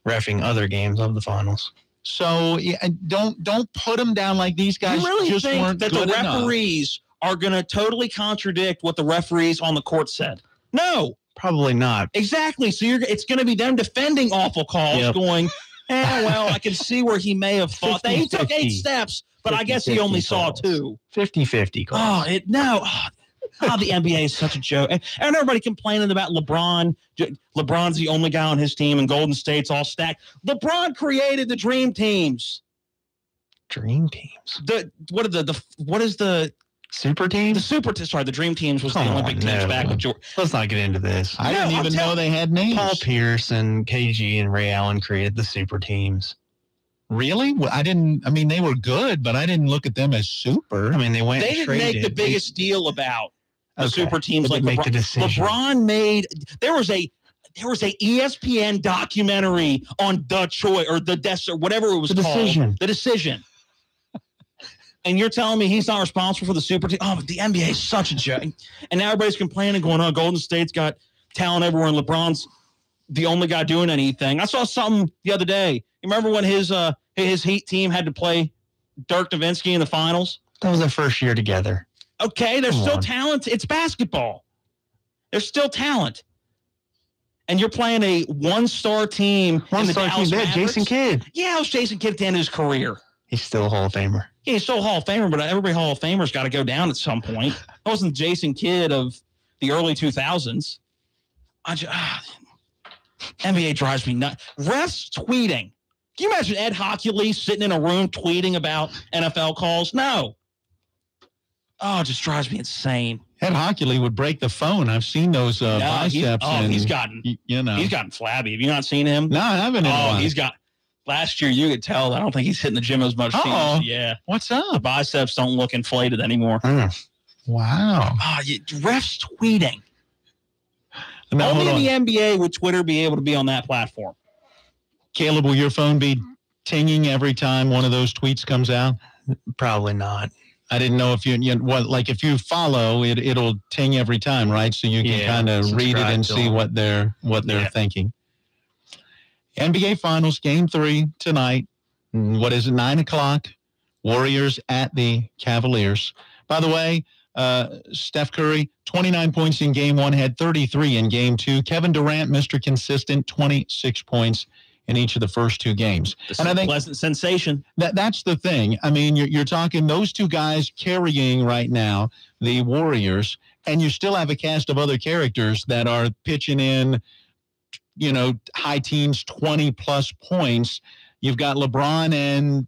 reffing other games of the finals. So don't put them down like these guys you really just think weren't that good the enough. referees are going to totally contradict what the referees on the court said? No. Probably not. Exactly. So it's going to be them defending awful calls going, well, I can see where he may have thought that. He took 8 steps, but I guess he only saw 2. 50-50 calls. The NBA is such a joke. And everybody complaining about LeBron. LeBron's the only guy on his team, and Golden State's all stacked. LeBron created the dream teams. Dream teams? What is the super team? The dream teams was the Olympic teams back with George. Let's not get into this. I didn't even know they had names. Paul Pierce and KG and Ray Allen created the super teams. Really? Well, they were good, but I didn't look at them as super. I mean, they went. They and didn't traded. make the biggest deal about the super teams like make LeBron. the decision. LeBron made. There was a ESPN documentary on the choice or the desk or whatever it was called. Decision. The decision. And you're telling me he's not responsible for the super team? Oh, but the NBA is such a joke. And now everybody's complaining, going, Golden State's got talent everywhere, and LeBron's the only guy doing anything. I saw something the other day. You remember when his Heat team had to play Dirk Nowitzki in the finals? That was their first year together. Okay, there's still talent. It's basketball. There's still talent. And you're playing a one-star team in the Dallas Mavericks. Jason Kidd. Yeah, it was Jason Kidd at the end of his career. He's still a Hall of Famer. Yeah, he's still a Hall of Famer, but every Hall of Famer's got to go down at some point. I wasn't Jason Kidd of the early 2000s. NBA drives me nuts. Refs tweeting. Can you imagine Ed Hockley sitting in a room tweeting about NFL calls? No. Oh, it just drives me insane. Ed Hockley would break the phone. I've seen those biceps. He's gotten flabby. Have you not seen him? No, I haven't. Oh, he's got. Last year, you could tell. I don't think he's hitting the gym as much. Yeah. What's up? The biceps don't look inflated anymore. Wow. Refs tweeting. No, only the NBA would Twitter be able to be on that platform. Caleb, will your phone be tinging every time one of those tweets comes out? Probably not. I didn't know if if you follow it, it'll ting every time, right? So you can kind of read it and see what they're thinking. NBA Finals, Game 3 tonight. What is it, 9 o'clock? Warriors at the Cavaliers. By the way, Steph Curry, 29 points in Game 1, had 33 in Game 2. Kevin Durant, Mr. Consistent, 26 points in each of the first 2 games. And I think pleasant sensation. That's the thing. I mean, you're talking those 2 guys carrying right now the Warriors, and you still have a cast of other characters that are pitching in, high teens, 20-plus points. You've got LeBron and,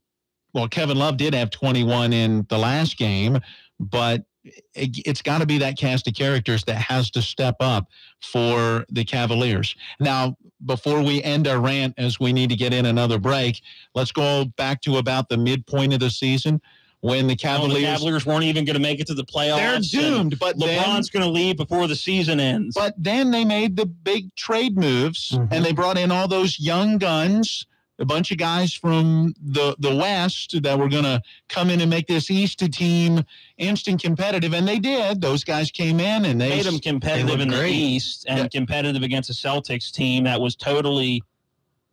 Kevin Love did have 21 in the last game, but it's got to be that cast of characters that has to step up for the Cavaliers. Now, before we end our rant, as we need to get in another break, let's go back to about the midpoint of the season when the Cavaliers weren't even going to make it to the playoffs. They're doomed, but LeBron's going to leave before the season ends. But then they made the big trade moves, and they brought in all those young guns, a bunch of guys from the West that were going to come in and make this East team instant competitive, and they did. Those guys came in and they made them competitive in the East and competitive against a Celtics team that was totally.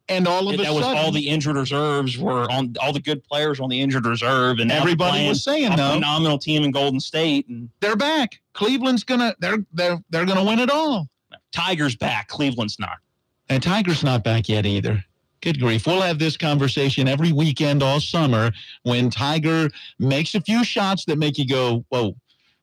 And all of a sudden, all the injured reserves were on. All the good players on the injured reserve, and everybody was saying, "No, phenomenal team in Golden State, and they're back. Cleveland's gonna they're gonna win it all. Tiger's back. Cleveland's not, and Tiger's not back yet either." Good grief. We'll have this conversation every weekend all summer when Tiger makes a few shots that make you go, whoa,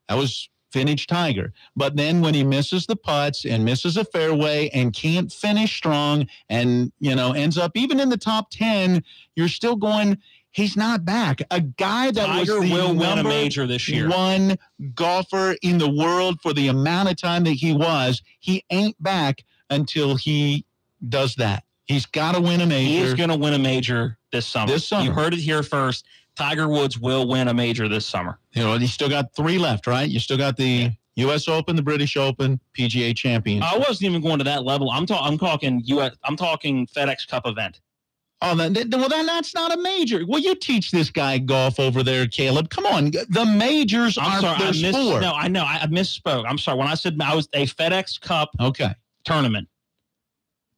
that was vintage Tiger. But then when he misses the putts and misses a fairway and can't finish strong and, ends up even in the top 10, you're still going, he's not back. A guy that Tiger will win a major this year. One golfer in the world for the amount of time that he ain't back until he does that. He's got to win a major. He is going to win a major this summer. You heard it here first. Tiger Woods will win a major this summer. He's still got 3 left, right? You still got the U.S. Open, the British Open, PGA Championship. I wasn't even going to that level. I'm talking U.S. I'm talking FedEx Cup event. Oh, then that's not a major. Well, you teach this guy golf over there, Caleb. Come on, the majors are their sport. No, I know. I misspoke. I'm sorry. When I said I was a FedEx Cup tournament.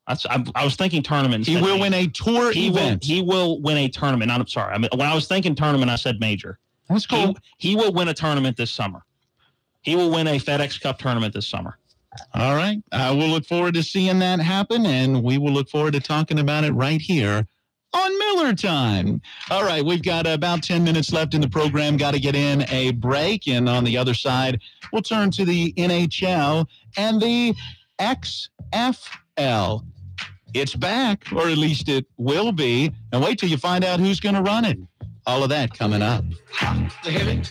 I was thinking tournament. He will win a tour event. He will win a tournament. I'm sorry. When I was thinking tournament, I said major. That's cool. He will win a tournament this summer. He will win a FedEx Cup tournament this summer. All right. I will look forward to seeing that happen, and we will look forward to talking about it right here on Miller Time. All right. We've got about 10 minutes left in the program. Got to get in a break, and on the other side, we'll turn to the NHL and the XFL. It's back, or at least it will be. And wait till you find out who's going to run it. All of that coming up. The hip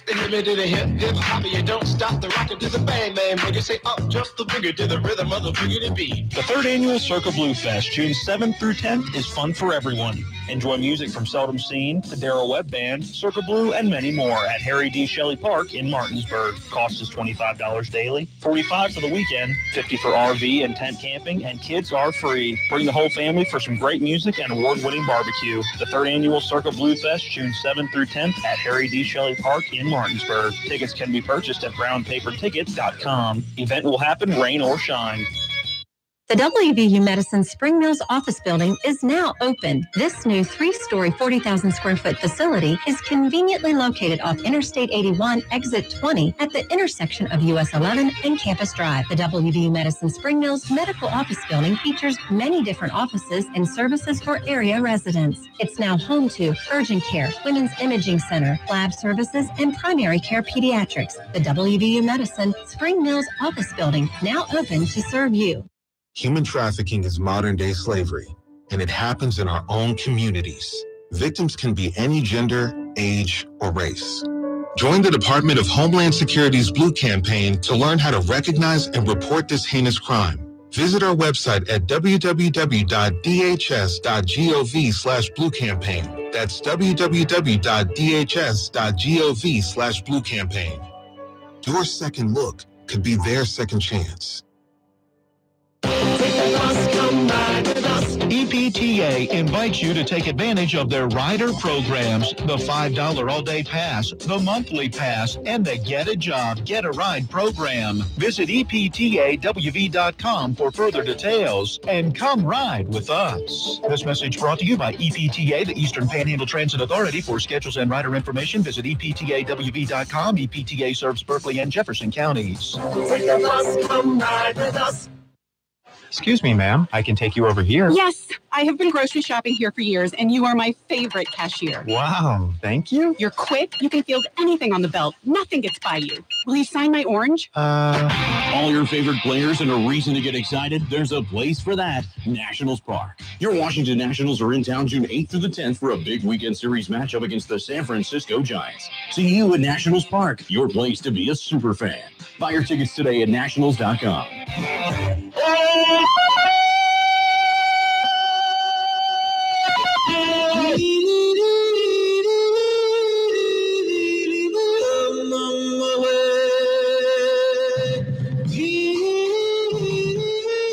to the hip hop, you don't stop the rocket to the bang bang boogie. Say up, jump the boogie to the rhythm of the boogie beat. The 3rd annual Circa Blue Fest, June 7th through 10th, is fun for everyone. Enjoy music from Seldom Seen, the Darrow Webb Band, Circa Blue, and many more at Harry D. Shelley Park in Martinsburg. Cost is $25 daily, $45 for the weekend, $50 for RV and tent camping, and kids are free. Bring the whole family for some great music and award-winning barbecue. The 3rd annual Circa Blue Fest, June 7th through 10th at Harry D. Shelley Park in Martinsburg. Tickets can be purchased at brownpapertickets.com. Event will happen rain or shine. The WVU Medicine Spring Mills office building is now open. This new 3-story, 40,000 square foot facility is conveniently located off Interstate 81, exit 20 at the intersection of US 11 and Campus Drive. The WVU Medicine Spring Mills medical office building features many different offices and services for area residents. It's now home to urgent care, women's imaging center, lab services, and primary care pediatrics. The WVU Medicine Spring Mills office building now open to serve you. Human trafficking is modern-day slavery, and it happens in our own communities. Victims can be any gender, age, or race. Join the Department of Homeland Security's Blue Campaign to learn how to recognize and report this heinous crime. Visit our website at www.dhs.gov/bluecampaign. That's www.dhs.gov/bluecampaign. Your second look could be their second chance. EPTA invites you to take advantage of their rider programs, the $5 all-day pass, the monthly pass, and the Get a Job, Get a Ride program. Visit EPTAWV.com for further details and come ride with us. This message brought to you by EPTA, the Eastern Panhandle Transit Authority. For schedules and rider information, visit EPTAWV.com. EPTA serves Berkeley and Jefferson counties. Take a bus, come ride with us. Excuse me, ma'am. I can take you over here. Yes, I have been grocery shopping here for years, and you are my favorite cashier. Wow, thank you. You're quick. You can field anything on the belt. Nothing gets by you. Will you sign my orange? All your favorite players and a reason to get excited? There's a place for that. Nationals Park. Your Washington Nationals are in town June 8th through the 10th for a big weekend series matchup against the San Francisco Giants. See you at Nationals Park, your place to be a super fan. Buy your tickets today at nationals.com.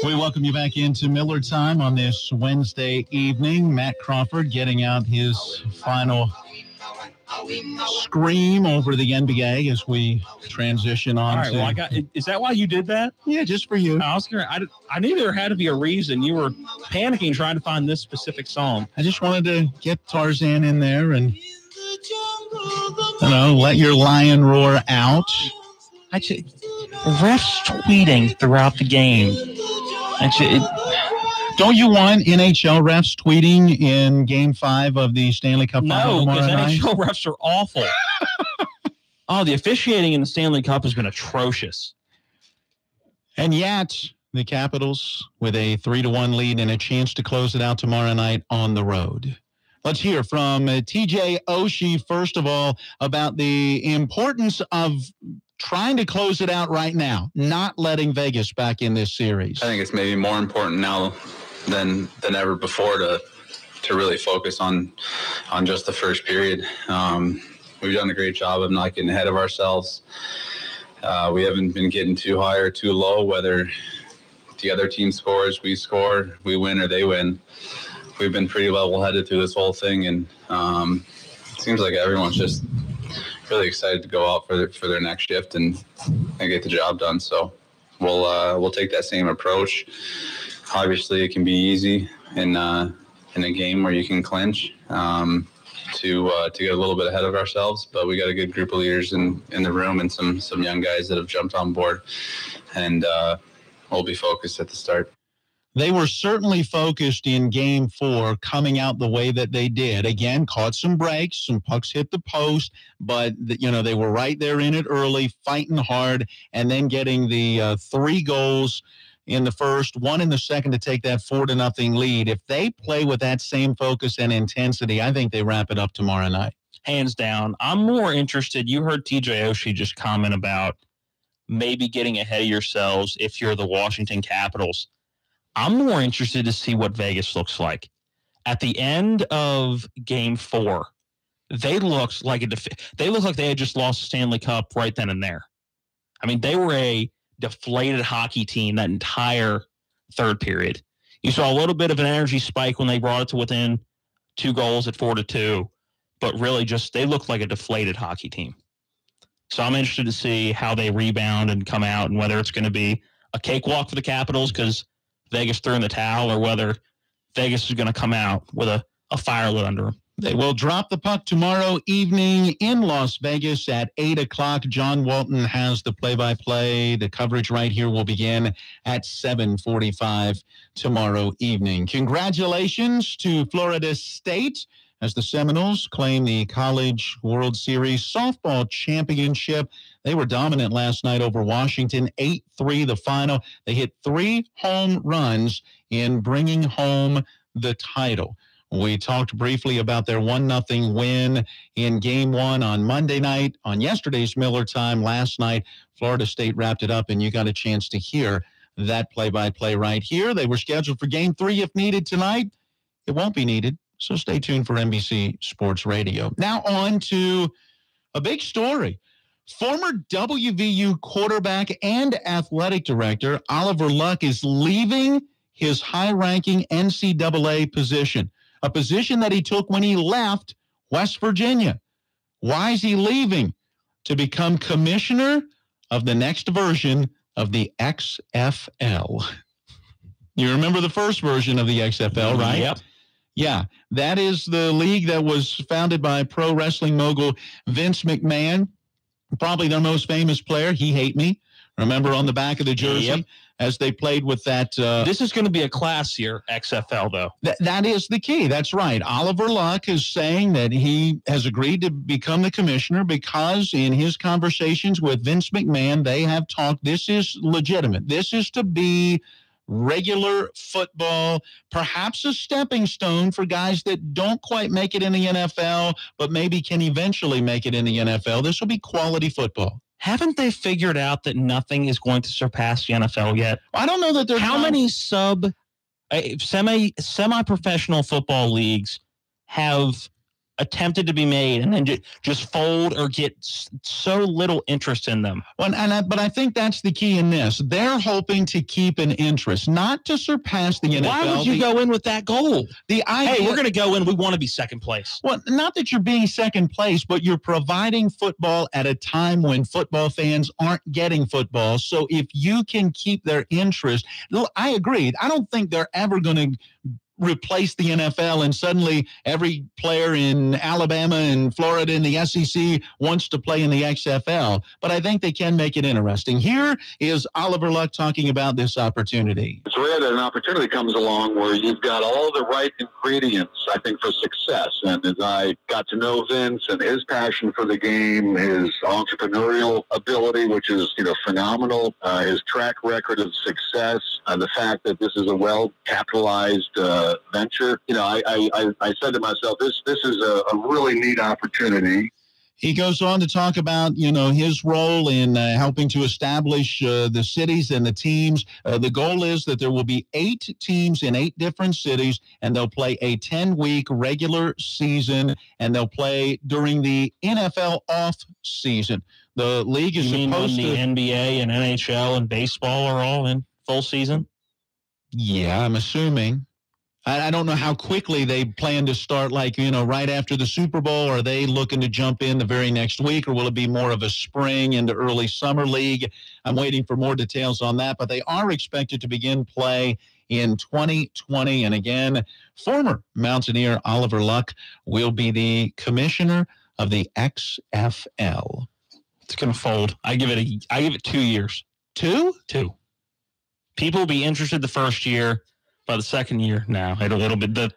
We welcome you back into Miller Time on this Wednesday evening. Matt Crawford getting out his final scream over the NBA as we transition on. All right, to... well, is that why you did that? Yeah, just for you. I knew there had to be a reason. You were panicking trying to find this specific song. I just wanted to get Tarzan in there and, let your lion roar out. Refs tweeting throughout the game. Don't you want NHL refs tweeting in Game 5 of the Stanley Cup Final? No, because NHL refs are awful. The officiating in the Stanley Cup has been atrocious. And yet, the Capitals with a 3-1 lead and a chance to close it out tomorrow night on the road. Let's hear from TJ Oshie, first of all, about the importance of trying to close it out right now, not letting Vegas back in this series. I think it's maybe more important now than ever before to really focus on just the first period. We've done a great job of not getting ahead of ourselves. We haven't been getting too high or too low, whether the other team scores, we score, we win or they win. We've been pretty level-headed through this whole thing, and it seems like everyone's just really excited to go out for their next shift and get the job done. So we'll take that same approach. Obviously, it can be easy in a game where you can clinch to get a little bit ahead of ourselves, but we got a good group of leaders in the room and some young guys that have jumped on board, and we'll be focused at the start. They were certainly focused in Game 4, coming out the way that they did. Again, caught some breaks, some pucks hit the post, but they were right there in it early, fighting hard, and then getting the 3 goals in the first, 1 in the second to take that 4-0 lead. If they play with that same focus and intensity, I think they wrap it up tomorrow night. Hands down. I'm more interested. You heard TJ Oshie just comment about maybe getting ahead of yourselves if you're the Washington Capitals. I'm more interested to see what Vegas looks like. At the end of Game 4, they looked like they had just lost the Stanley Cup right then and there. I mean, they were a deflated hockey team that entire third period. You saw a little bit of an energy spike when they brought it to within 2 goals at 4-2, but really just they looked like a deflated hockey team. So I'm interested to see how they rebound and come out, and whether it's going to be a cakewalk for the Capitals because Vegas threw in the towel, or whether Vegas is going to come out with a fire lit under them. They will drop the puck tomorrow evening in Las Vegas at 8 o'clock. John Walton has the play-by-play. The coverage right here will begin at 7:45 tomorrow evening. Congratulations to Florida State as the Seminoles claim the College World Series softball championship. They were dominant last night over Washington, 8-3 the final. They hit 3 home runs in bringing home the title. We talked briefly about their 1-0 win in Game 1 on Monday night. On yesterday's Miller Time last night, Florida State wrapped it up, and you got a chance to hear that play-by-play right here. They were scheduled for Game 3 if needed tonight. It won't be needed, so stay tuned for NBC Sports Radio. Now on to a big story. Former WVU quarterback and athletic director Oliver Luck is leaving his high-ranking NCAA position, a position that he took when he left West Virginia. Why is he leaving? To become commissioner of the next version of the XFL. You remember the first version of the XFL, right? Yep. Yeah, that is the league that was founded by pro wrestling mogul Vince McMahon, probably their most famous player. He hate me. Remember on the back of the jersey as they played with that. This is going to be a classier XFL, though. That is the key. That's right. Oliver Luck is saying that he has agreed to become the commissioner because in his conversations with Vince McMahon, they have talked. This is legitimate. This is to be regular football, perhaps a stepping stone for guys that don't quite make it in the NFL, but maybe can eventually make it in the NFL. This will be quality football. Haven't they figured out that nothing is going to surpass the NFL yet? I don't know that there's how many semi-professional football leagues have attempted to be made and then just fold or get so little interest in them. Well, but I think that's the key in this. They're hoping to keep an interest, not to surpass the NFL. Why would you go in with that goal? The idea, hey, we're going to go in. We want to be second place. Well, not that you're being second place, but you're providing football at a time when football fans aren't getting football. So if you can keep their interest, I agree. I don't think they're ever going to replace the NFL and suddenly every player in Alabama and Florida in the SEC wants to play in the XFL. But I think they can make it interesting. Here is Oliver Luck talking about this opportunity. It's rare that an opportunity comes along where you've got all the right ingredients, I think, for success. And as I got to know Vince and his passion for the game, his entrepreneurial ability, which is, phenomenal, his track record of success, the fact that this is a well-capitalized venture. I said to myself, this is a really neat opportunity. He goes on to talk about, his role in helping to establish the cities and the teams. The goal is that there will be 8 teams in 8 different cities, and they'll play a 10-week regular season, and they'll play during the NFL off season. The league is supposed to... the NBA and NHL and baseball are all in full season? Yeah, I'm assuming. I don't know how quickly they plan to start, right after the Super Bowl. Are they looking to jump in the very next week, or will it be more of a spring into early summer league? I'm waiting for more details on that, but they are expected to begin play in 2020. And again, former Mountaineer Oliver Luck will be the commissioner of the XFL. It's going to fold. I give it 2 years. 2? 2. People will be interested the first year. By the second year, now it'll be the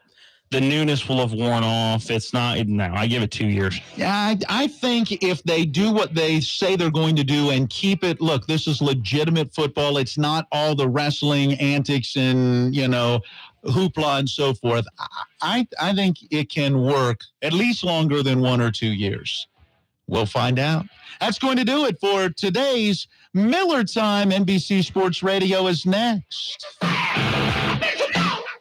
newness will have worn off. It's not now. I give it 2 years. Yeah, I think if they do what they say they're going to do and keep it, look, this is legitimate football. It's not all the wrestling antics and hoopla and so forth. I think it can work at least longer than 1 or 2 years. We'll find out. That's going to do it for today's Miller Time. NBC Sports Radio is next.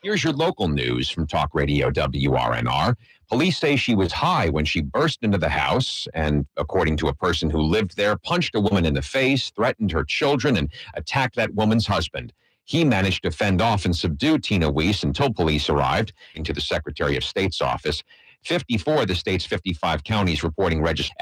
Here's your local news from Talk Radio WRNR. Police say she was high when she burst into the house and, according to a person who lived there, punched a woman in the face, threatened her children, and attacked that woman's husband. He managed to fend off and subdue Tina Weiss until police arrived into the Secretary of State's office. 54 of the state's 55 counties reporting registered